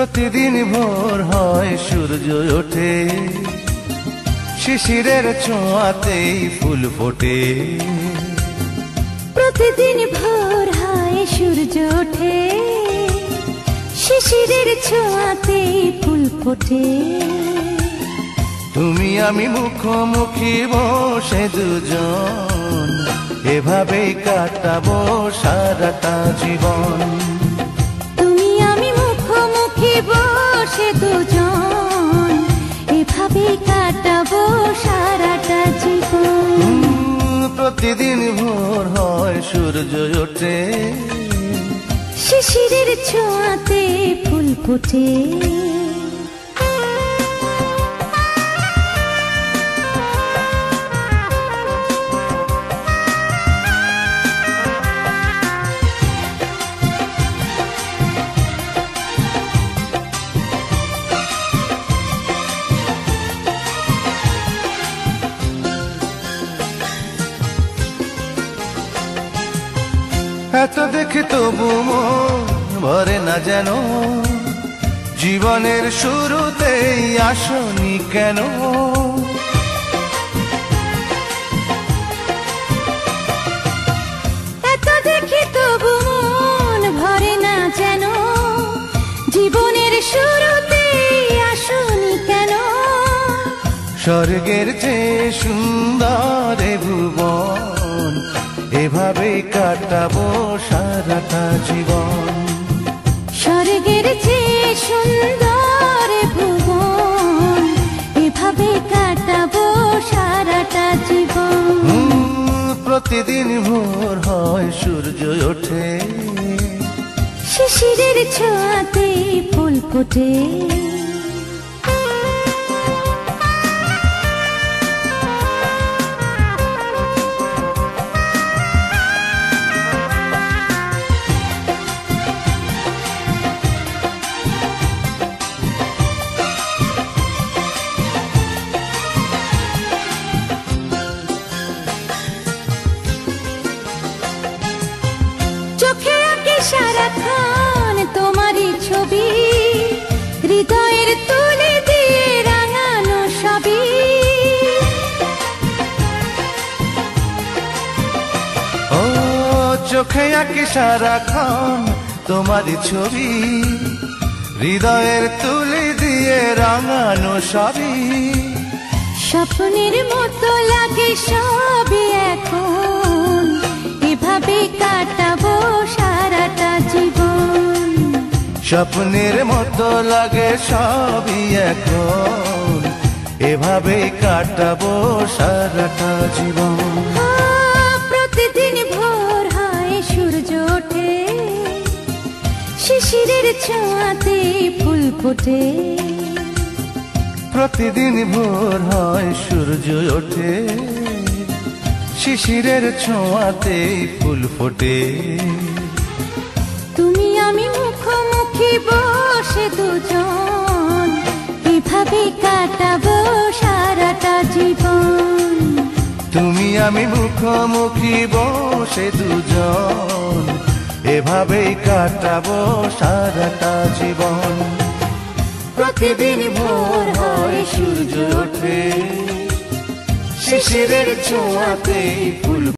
প্রতিদিন ভোর হয় সূর্য ওঠে, শিশিরের ছোঁয়াতেই ফুল ফোটে। প্রতিদিন ভোর হয় সূর্য ওঠে, শিশিরের ছোঁয়াতেই ফুল ফোটে। তুমি আমি মুখোমুখি বসে দুজন, এভাবেই কাটাবো সারাটা জীবন। তুমি আমি মুখোমুখি বসে দুজন, এভাবেই কাটাবো সারাটা জীবন। প্রতিদিন ভোর হয় সূর্য ওঠে, শিশিরের ছোঁয়াতে ফুল ফোটে। এত দেখে তবু মন ভরে না যেন, জীবনের শুরুতেই আসনি কেন? এত দেখে তবু মন ভরে না যেন, জীবনের শুরুতেই আসনি কেন? স্বর্গের চেয়ে সুন্দর এ ভুবন, এভাবেই কাটাবো সারাটা জীবন। স্বর্গের চেয়ে সুন্দর ভুবন, এভাবে কাটাবো সারাটা জীবন। প্রতিদিন ভোর হয় সূর্য ওঠে, শিশিরের ছোঁয়াতে ফুল ফোটে। চোখে আঁকি সারাক্ষণ তোমারই ছবি, হৃদয়ের তুলে দিয়ে রাঙানো সবই। ও চোখে আঁকি সারাক্ষণ তোমারই ছবি, হৃদয়ের তুলে দিয়ে রাঙানো সবই। স্বপ্নের মতো লাগে সবই এখন, এভাবে কাটাবো সারাটা জীবন। স্বপ্নের মতো লাগে সবই এখন, এভাবেই কাটাবো সারাটা জীবন। প্রতিদিন ভোর হয় সূর্য ওঠে, শিশিরের ছোঁয়াতে ফুল ফোটে। প্রতিদিন ভোর হয় সূর্য ওঠে, শিশিরের ছোঁয়াতেই ফুল ফোটে। তুমি আমি মুখোমুখি বসে দুজন, এভাবে কাটাবো সারাটা জীবন। তুমি আমি মুখোমুখি বসে দুজন, এভাবেই কাটাবো সারাটা জীবন। প্রতিদিন ভোর হয় সূর্য ওঠে, শিশিরের ছোঁয়াতেই ফুল